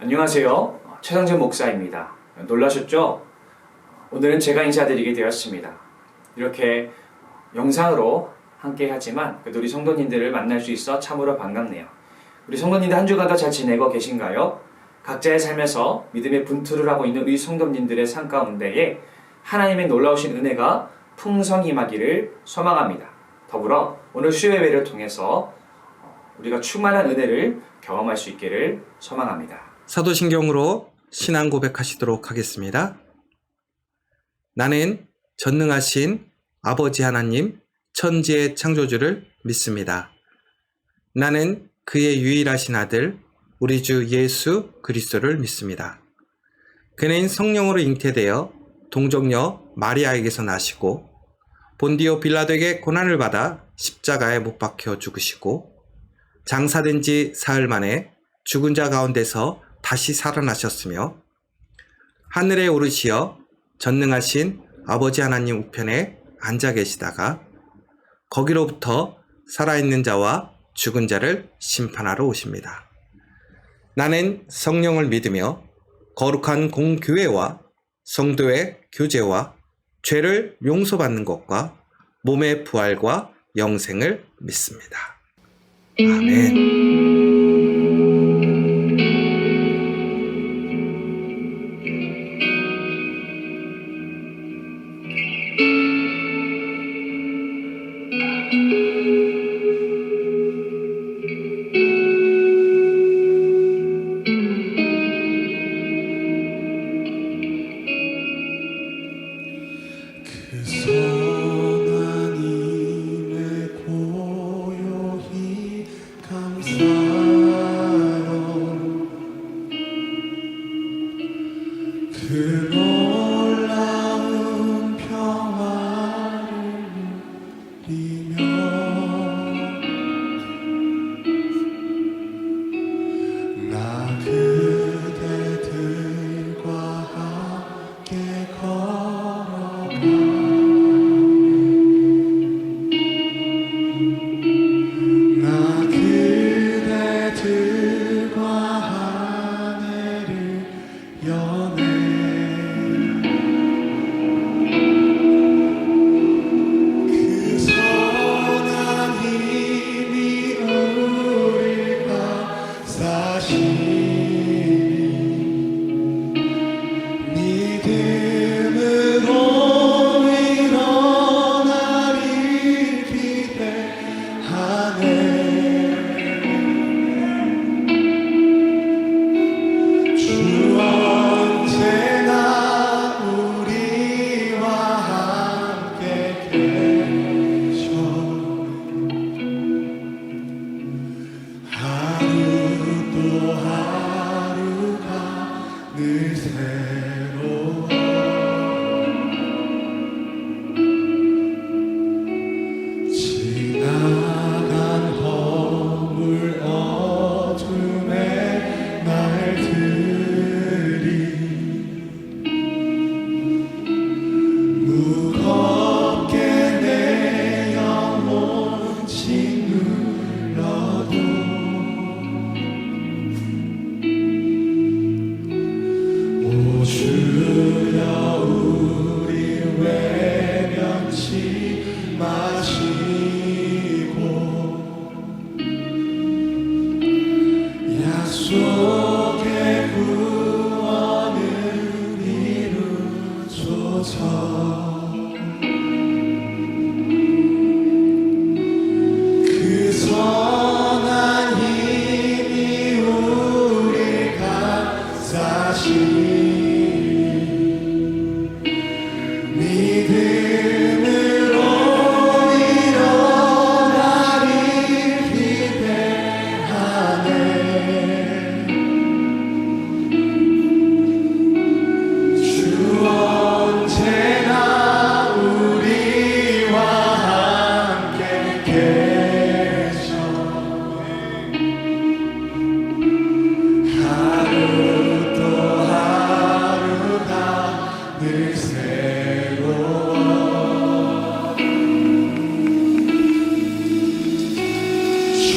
안녕하세요. 최상재 목사입니다. 놀라셨죠? 오늘은 제가 인사드리게 되었습니다. 이렇게 영상으로 함께 하지만 그래도 우리 성도님들을 만날 수 있어 참으로 반갑네요. 우리 성도님들 한 주간 다 잘 지내고 계신가요? 각자의 삶에서 믿음의 분투를 하고 있는 우리 성도님들의 삶 가운데에 하나님의 놀라우신 은혜가 풍성히 임하기를 소망합니다. 더불어 오늘 수요예배를 통해서 우리가 충만한 은혜를 경험할 수 있기를 소망합니다. 사도신경으로 신앙 고백하시도록 하겠습니다. 나는 전능하신 아버지 하나님 천지의 창조주를 믿습니다. 나는 그의 유일하신 아들 우리 주 예수 그리스도를 믿습니다. 그는 성령으로 잉태되어 동정녀 마리아에게서 나시고 본디오 빌라도에게 고난을 받아 십자가에 못 박혀 죽으시고 장사된 지 사흘 만에 죽은 자 가운데서 다시 살아나셨으며 하늘에 오르시어 전능하신 아버지 하나님 우편에 앉아 계시다가 거기로부터 살아있는 자와 죽은 자를 심판하러 오십니다. 나는 성령을 믿으며 거룩한 공교회와 성도의 교제와 죄를 용서받는 것과 몸의 부활과 영생을 믿습니다. 아멘.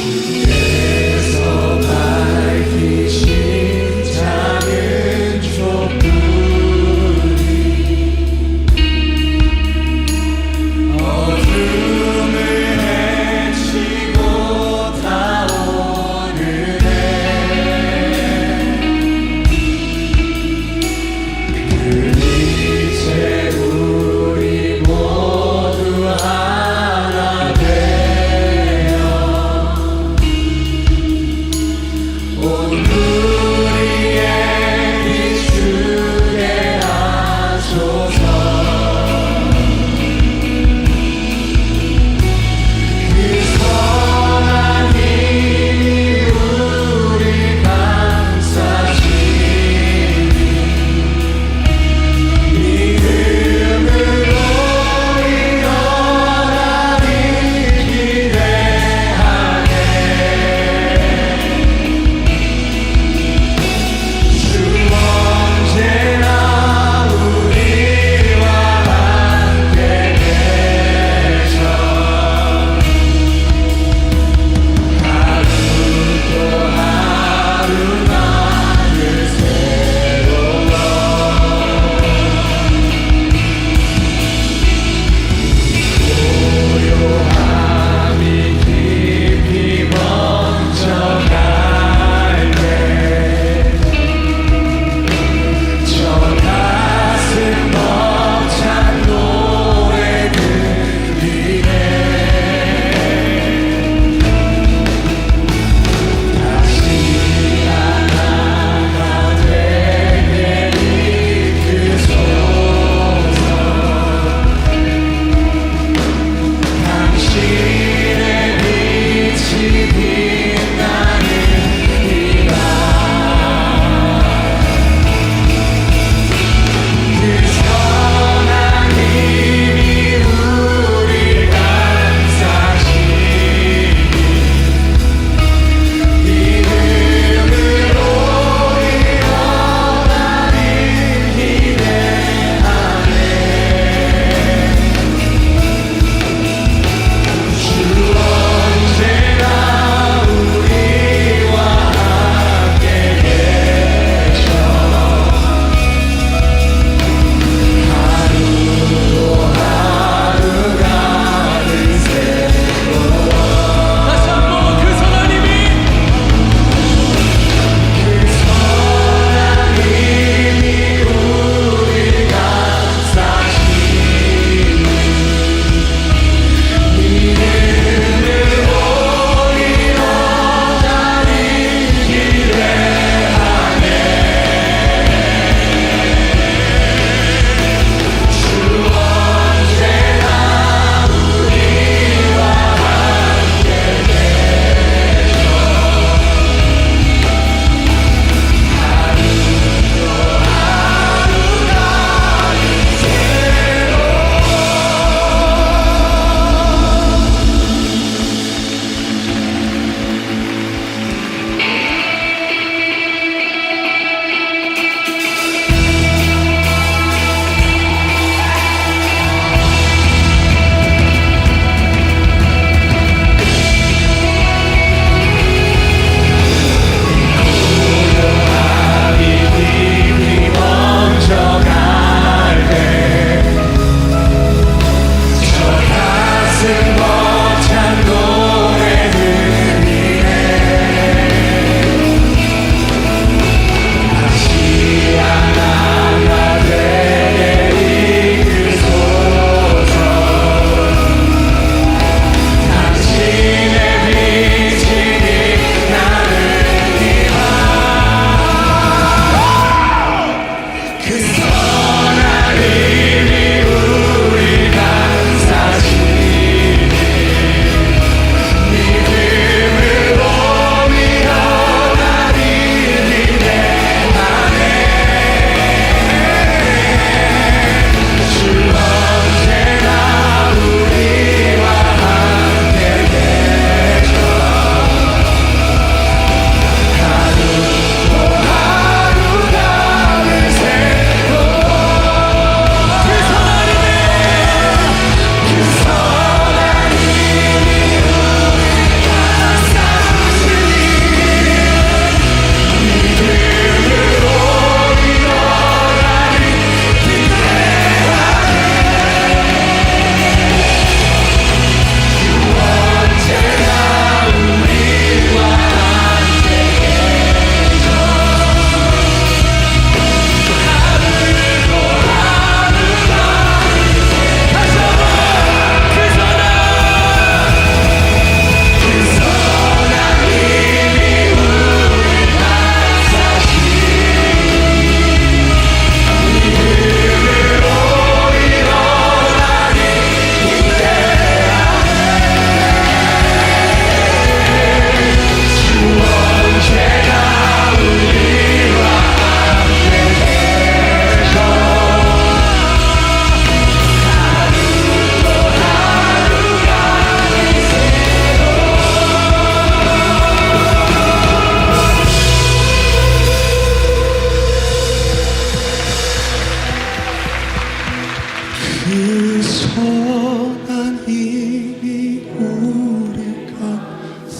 주께서 밝히신 자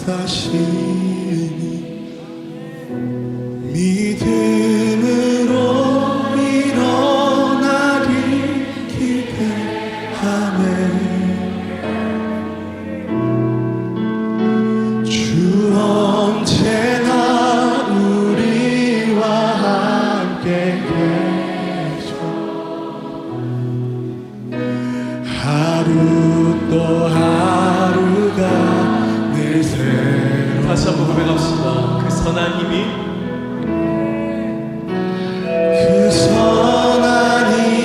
역사시니 믿음으로 일어나리 기대하네. 주 언제나 우리와 함께 계셔. 하루 또 하루가 늘 새로. 다시 한번 고백합시다. 그 선한 힘이 그 선한 힘이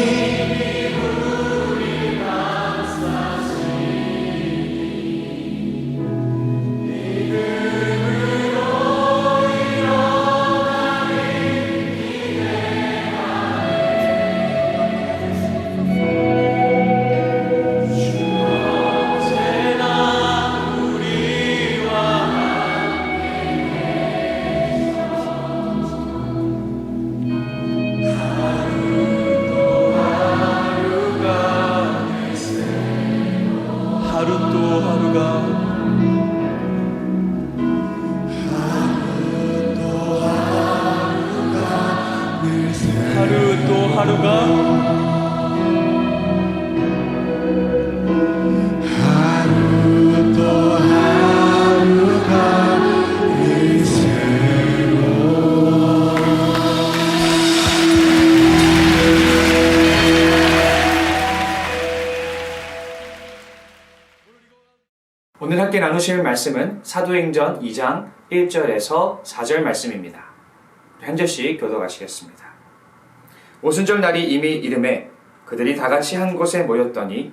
하루 또 하루가 늘 새로. 하루 또 하루가 하루 또 하루가 늘 새로. 오늘 함께 나누실 말씀은 사도행전 2장 1절에서 4절 말씀입니다. 한 절씩 교독하시겠습니다. 오순절 날이 이미 이름에 그들이 다 같이 한 곳에 모였더니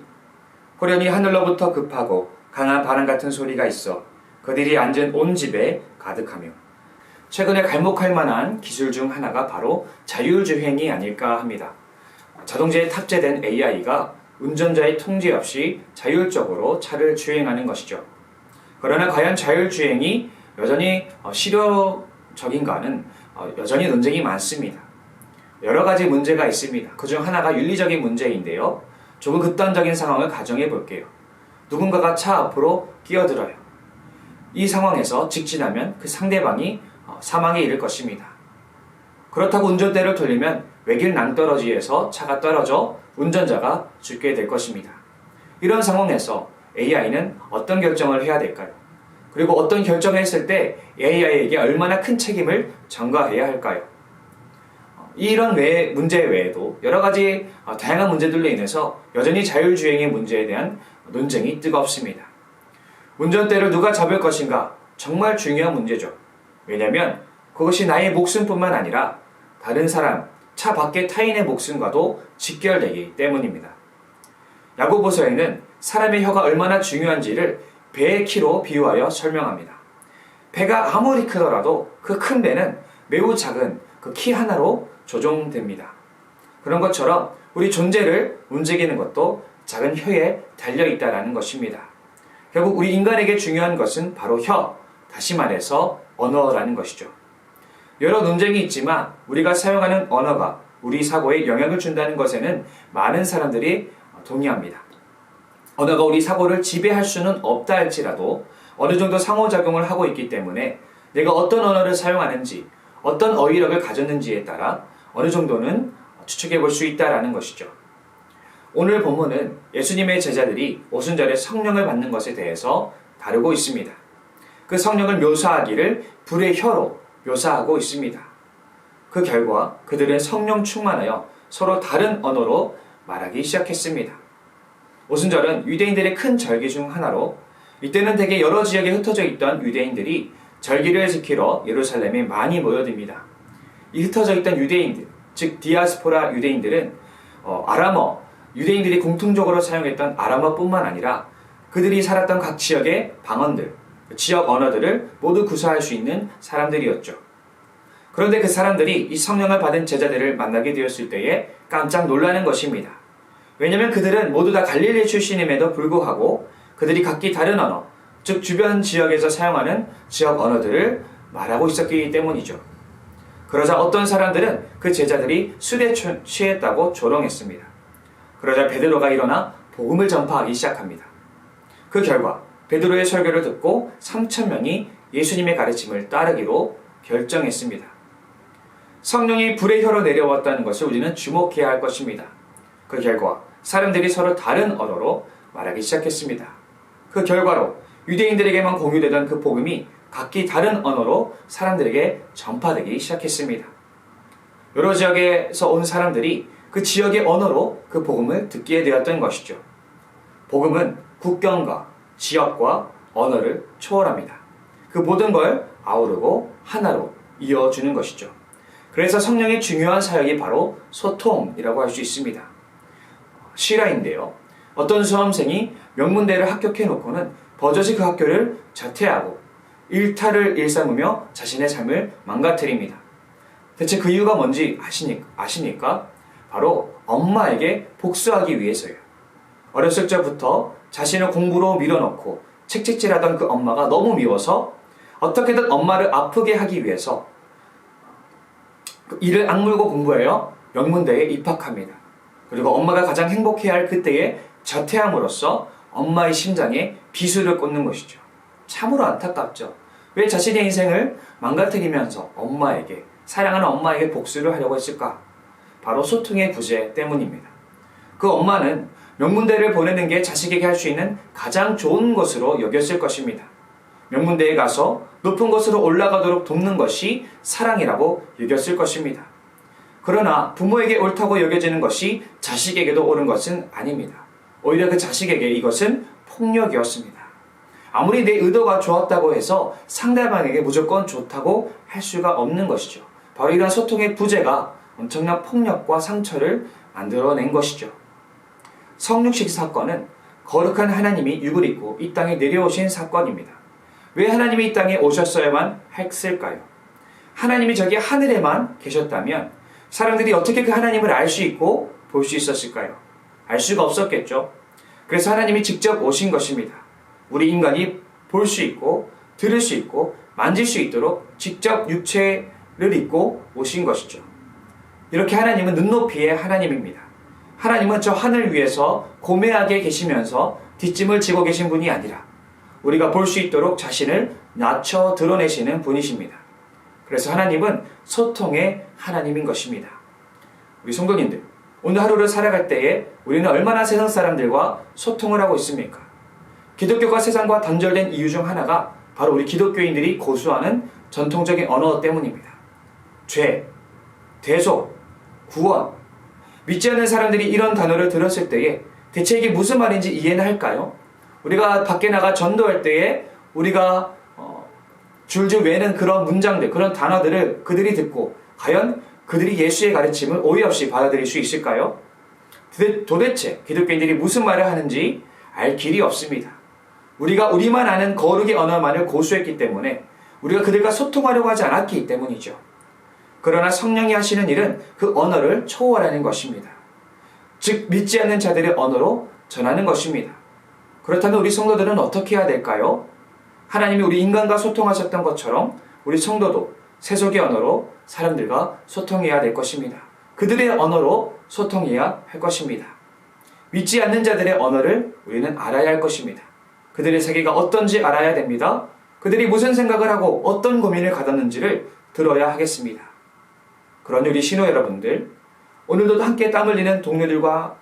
호련히 하늘로부터 급하고 강한 바람 같은 소리가 있어 그들이 앉은 온 집에 가득하며 최근에 갈목할 만한 기술 중 하나가 바로 자율주행이 아닐까 합니다. 자동차에 탑재된 AI가 운전자의 통제 없이 자율적으로 차를 주행하는 것이죠. 그러나 과연 자율주행이 여전히 실효적인가는 여전히 논쟁이 많습니다. 여러 가지 문제가 있습니다. 그중 하나가 윤리적인 문제인데요. 조금 극단적인 상황을 가정해 볼게요. 누군가가 차 앞으로 끼어들어요. 이 상황에서 직진하면 그 상대방이 사망에 이를 것입니다. 그렇다고 운전대를 돌리면 외길 낭떠러지에서 차가 떨어져 운전자가 죽게 될 것입니다. 이런 상황에서 AI는 어떤 결정을 해야 될까요? 그리고 어떤 결정을 했을 때 AI에게 얼마나 큰 책임을 전가해야 할까요? 이런 문제 외에도 여러 가지 다양한 문제들로 인해서 여전히 자율주행의 문제에 대한 논쟁이 뜨겁습니다. 운전대를 누가 잡을 것인가? 정말 중요한 문제죠. 왜냐하면 그것이 나의 목숨뿐만 아니라 다른 사람, 차 밖의 타인의 목숨과도 직결되기 때문입니다. 야고보서에는 사람의 혀가 얼마나 중요한지를 배의 키로 비유하여 설명합니다. 배가 아무리 크더라도 그 큰 배는 매우 작은 그 키 하나로 조종됩니다. 그런 것처럼 우리 존재를 움직이는 것도 작은 혀에 달려있다는 것입니다. 결국 우리 인간에게 중요한 것은 바로 혀, 다시 말해서 언어라는 것이죠. 여러 논쟁이 있지만 우리가 사용하는 언어가 우리 사고에 영향을 준다는 것에는 많은 사람들이 동의합니다. 언어가 우리 사고를 지배할 수는 없다 할지라도 어느 정도 상호작용을 하고 있기 때문에 내가 어떤 언어를 사용하는지, 어떤 어휘력을 가졌는지에 따라 어느 정도는 추측해 볼 수 있다는 것이죠. 오늘 본문은 예수님의 제자들이 오순절에 성령을 받는 것에 대해서 다루고 있습니다. 그 성령을 묘사하기를 불의 혀로 묘사하고 있습니다. 그 결과 그들은 성령 충만하여 서로 다른 언어로 말하기 시작했습니다. 오순절은 유대인들의 큰 절기 중 하나로 이때는 대개 여러 지역에 흩어져 있던 유대인들이 절기를 지키러 예루살렘에 많이 모여듭니다. 이 흩어져 있던 유대인들, 즉 디아스포라 유대인들은 아람어, 유대인들이 공통적으로 사용했던 아람어뿐만 아니라 그들이 살았던 각 지역의 방언들, 지역 언어들을 모두 구사할 수 있는 사람들이었죠. 그런데 그 사람들이 이 성령을 받은 제자들을 만나게 되었을 때에 깜짝 놀라는 것입니다. 왜냐하면 그들은 모두 다 갈릴리 출신임에도 불구하고 그들이 각기 다른 언어, 즉 주변 지역에서 사용하는 지역 언어들을 말하고 있었기 때문이죠. 그러자 어떤 사람들은 그 제자들이 술에 취했다고 조롱했습니다. 그러자 베드로가 일어나 복음을 전파하기 시작합니다. 그 결과 베드로의 설교를 듣고 3,000명이 예수님의 가르침을 따르기로 결정했습니다. 성령이 불의 혀로 내려왔다는 것을 우리는 주목해야 할 것입니다. 그 결과 사람들이 서로 다른 언어로 말하기 시작했습니다. 그 결과로 유대인들에게만 공유되던 그 복음이 각기 다른 언어로 사람들에게 전파되기 시작했습니다. 여러 지역에서 온 사람들이 그 지역의 언어로 그 복음을 듣게 되었던 것이죠. 복음은 국경과 지역과 언어를 초월합니다. 그 모든 걸 아우르고 하나로 이어주는 것이죠. 그래서 성령의 중요한 사역이 바로 소통이라고 할 수 있습니다. 실화인데요. 어떤 수험생이 명문대를 합격해놓고는 버젓이 그 학교를 자퇴하고 일탈을 일삼으며 자신의 삶을 망가뜨립니다. 대체 그 이유가 뭔지 아십니까? 바로 엄마에게 복수하기 위해서요. 어렸을 적부터 자신을 공부로 밀어넣고 책찍질하던 그 엄마가 너무 미워서 어떻게든 엄마를 아프게 하기 위해서 이를 악물고 공부하여 명문대에 입학합니다. 그리고 엄마가 가장 행복해야 할 그때에 자퇴함으로써 엄마의 심장에 비수를 꽂는 것이죠. 참으로 안타깝죠. 왜 자신의 인생을 망가뜨리면서 사랑하는 엄마에게 복수를 하려고 했을까? 바로 소통의 부재 때문입니다. 그 엄마는 명문대를 보내는 게 자식에게 할 수 있는 가장 좋은 것으로 여겼을 것입니다. 명문대에 가서 높은 곳으로 올라가도록 돕는 것이 사랑이라고 여겼을 것입니다. 그러나 부모에게 옳다고 여겨지는 것이 자식에게도 옳은 것은 아닙니다. 오히려 그 자식에게 이것은 폭력이었습니다. 아무리 내 의도가 좋았다고 해서 상대방에게 무조건 좋다고 할 수가 없는 것이죠. 바로 이런 소통의 부재가 엄청난 폭력과 상처를 만들어낸 것이죠. 성육식 사건은 거룩한 하나님이 육을 입고 이 땅에 내려오신 사건입니다. 왜 하나님이 이 땅에 오셨어야만 했을까요? 하나님이 저기 하늘에만 계셨다면 사람들이 어떻게 그 하나님을 알 수 있고 볼 수 있었을까요? 알 수가 없었겠죠. 그래서 하나님이 직접 오신 것입니다. 우리 인간이 볼 수 있고 들을 수 있고 만질 수 있도록 직접 육체를 입고 오신 것이죠. 이렇게 하나님은 눈높이의 하나님입니다. 하나님은 저 하늘 위에서 고매하게 계시면서 뒷짐을 지고 계신 분이 아니라 우리가 볼 수 있도록 자신을 낮춰 드러내시는 분이십니다. 그래서 하나님은 소통의 하나님인 것입니다. 우리 성도님들, 오늘 하루를 살아갈 때에 우리는 얼마나 세상 사람들과 소통을 하고 있습니까? 기독교가 세상과 단절된 이유 중 하나가 바로 우리 기독교인들이 고수하는 전통적인 언어 때문입니다. 죄, 대속, 구원. 믿지 않는 사람들이 이런 단어를 들었을 때에 대체 이게 무슨 말인지 이해는 할까요? 우리가 밖에 나가 전도할 때에 우리가 줄줄 외는 그런 문장들, 그런 단어들을 그들이 듣고 과연 그들이 예수의 가르침을 오해 없이 받아들일 수 있을까요? 도대체 기독교인들이 무슨 말을 하는지 알 길이 없습니다. 우리가 우리만 아는 거룩의 언어만을 고수했기 때문에 우리가 그들과 소통하려고 하지 않았기 때문이죠. 그러나 성령이 하시는 일은 그 언어를 초월하는 것입니다. 즉 믿지 않는 자들의 언어로 전하는 것입니다. 그렇다면 우리 성도들은 어떻게 해야 될까요? 하나님이 우리 인간과 소통하셨던 것처럼 우리 성도도 세속의 언어로 사람들과 소통해야 될 것입니다. 그들의 언어로 소통해야 할 것입니다. 믿지 않는 자들의 언어를 우리는 알아야 할 것입니다. 그들의 세계가 어떤지 알아야 됩니다. 그들이 무슨 생각을 하고 어떤 고민을 가졌는지를 들어야 하겠습니다. 그러니 우리 신호 여러분들, 오늘도 함께 땀 흘리는 동료들과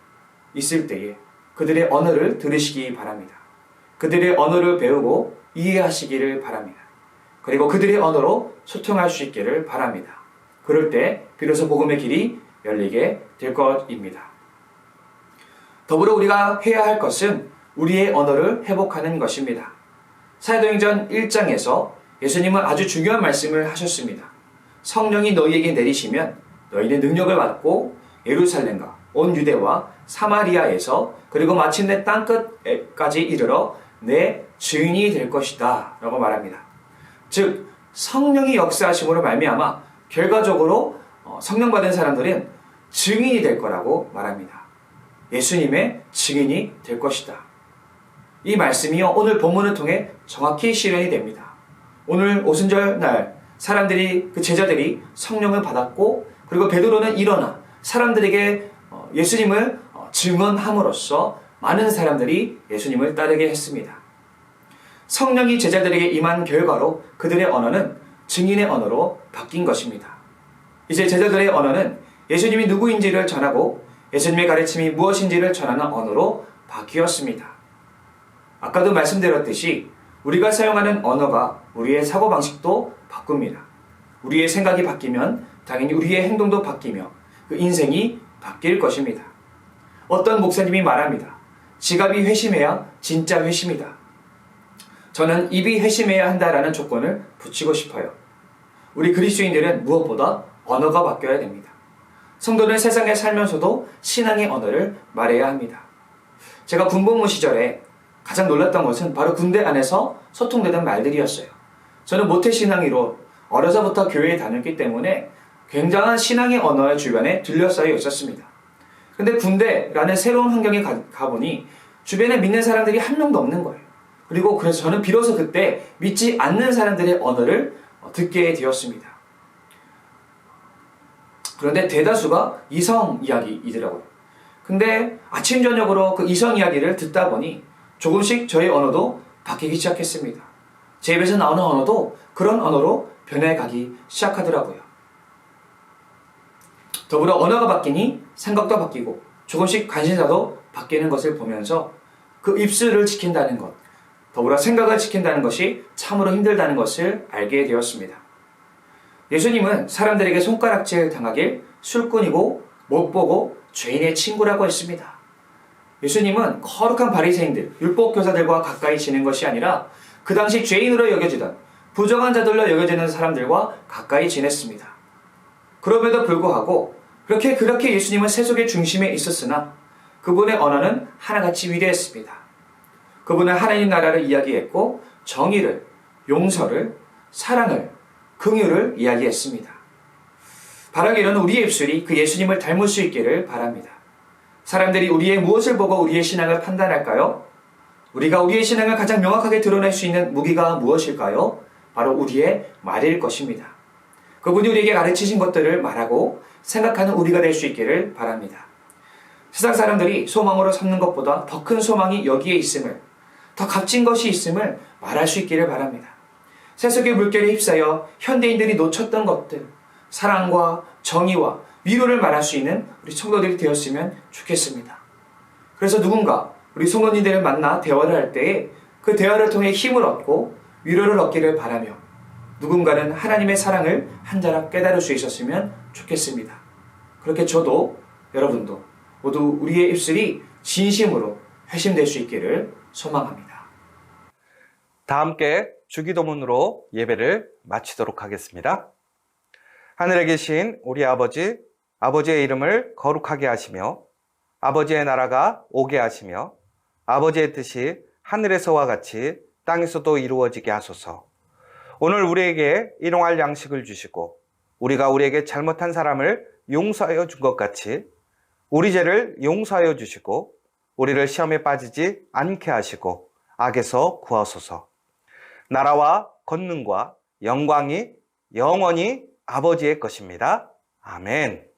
있을 때에 그들의 언어를 들으시기 바랍니다. 그들의 언어를 배우고 이해하시기를 바랍니다. 그리고 그들의 언어로 소통할 수 있기를 바랍니다. 그럴 때 비로소 복음의 길이 열리게 될 것입니다. 더불어 우리가 해야 할 것은 우리의 언어를 회복하는 것입니다. 사도행전 1장에서 예수님은 아주 중요한 말씀을 하셨습니다. 성령이 너희에게 내리시면 너희는 능력을 받고 예루살렘과 온 유대와 사마리아에서 그리고 마침내 땅끝까지 이르러 내 증인이 될 것이다 라고 말합니다. 즉 성령이 역사하심으로 말미암아 결과적으로 성령 받은 사람들은 증인이 될 거라고 말합니다. 예수님의 증인이 될 것이다. 이 말씀이요 오늘 본문을 통해 정확히 실현이 됩니다. 오늘 오순절 날 사람들이 그 제자들이 성령을 받았고 그리고 베드로는 일어나 사람들에게 예수님을 증언함으로써 많은 사람들이 예수님을 따르게 했습니다. 성령이 제자들에게 임한 결과로 그들의 언어는 증인의 언어로 바뀐 것입니다. 이제 제자들의 언어는 예수님이 누구인지를 전하고 예수님의 가르침이 무엇인지를 전하는 언어로 바뀌었습니다. 아까도 말씀드렸듯이 우리가 사용하는 언어가 우리의 사고방식도 바꿉니다. 우리의 생각이 바뀌면 당연히 우리의 행동도 바뀌며 그 인생이 바뀔 것입니다. 어떤 목사님이 말합니다. 지갑이 회심해야 진짜 회심이다. 저는 입이 회심해야 한다라는 조건을 붙이고 싶어요. 우리 그리스도인들은 무엇보다 언어가 바뀌어야 됩니다. 성도는 세상에 살면서도 신앙의 언어를 말해야 합니다. 제가 군복무 시절에 가장 놀랐던 것은 바로 군대 안에서 소통되는 말들이었어요. 저는 모태신앙이로 어려서부터 교회에 다녔기 때문에 굉장한 신앙의 언어의 주변에 둘러싸여 있었습니다. 근데 군대라는 새로운 환경에 가보니 주변에 믿는 사람들이 한 명도 없는 거예요. 그리고 그래서 저는 비로소 그때 믿지 않는 사람들의 언어를 듣게 되었습니다. 그런데 대다수가 이성 이야기이더라고요. 근데 아침 저녁으로 그 이성 이야기를 듣다 보니 조금씩 저의 언어도 바뀌기 시작했습니다. 제 입에서 나오는 언어도 그런 언어로 변해가기 시작하더라고요. 더불어 언어가 바뀌니 생각도 바뀌고 조금씩 관심사도 바뀌는 것을 보면서 그 입술을 지킨다는 것, 더불어 생각을 지킨다는 것이 참으로 힘들다는 것을 알게 되었습니다. 예수님은 사람들에게 손가락질 당하길 술꾼이고 못보고 죄인의 친구라고 했습니다. 예수님은 거룩한 바리새인들, 율법교사들과 가까이 지낸 것이 아니라 그 당시 죄인으로 여겨지던 부정한 자들로 여겨지는 사람들과 가까이 지냈습니다. 그럼에도 불구하고 그렇게 예수님은 세속의 중심에 있었으나 그분의 언어는 하나같이 위대했습니다. 그분은 하나님 나라를 이야기했고 정의를, 용서를, 사랑을, 긍휼을 이야기했습니다. 바라기로는 우리의 입술이 그 예수님을 닮을 수 있기를 바랍니다. 사람들이 우리의 무엇을 보고 우리의 신앙을 판단할까요? 우리가 우리의 신앙을 가장 명확하게 드러낼 수 있는 무기가 무엇일까요? 바로 우리의 말일 것입니다. 그분이 우리에게 가르치신 것들을 말하고 생각하는 우리가 될 수 있기를 바랍니다. 세상 사람들이 소망으로 삼는 것보다 더 큰 소망이 여기에 있음을, 더 값진 것이 있음을 말할 수 있기를 바랍니다. 세속의 물결에 휩싸여 현대인들이 놓쳤던 것들, 사랑과 정의와 위로를 말할 수 있는 우리 성도들이 되었으면 좋겠습니다. 그래서 누군가 우리 성도님들을 만나 대화를 할 때에 그 대화를 통해 힘을 얻고 위로를 얻기를 바라며 누군가는 하나님의 사랑을 한 자락 깨달을 수 있었으면 좋겠습니다. 그렇게 저도 여러분도 모두 우리의 입술이 진심으로 회심될 수 있기를 소망합니다. 다 함께 주기도문으로 예배를 마치도록 하겠습니다. 하늘에 계신 우리 아버지, 아버지의 이름을 거룩하게 하시며 아버지의 나라가 오게 하시며 아버지의 뜻이 하늘에서와 같이 땅에서도 이루어지게 하소서. 오늘 우리에게 일용할 양식을 주시고 우리가 우리에게 잘못한 사람을 용서하여 준 것 같이 우리 죄를 용서하여 주시고 우리를 시험에 빠지지 않게 하시고 악에서 구하소서. 나라와 권능과 영광이 영원히 아버지의 것입니다. 아멘.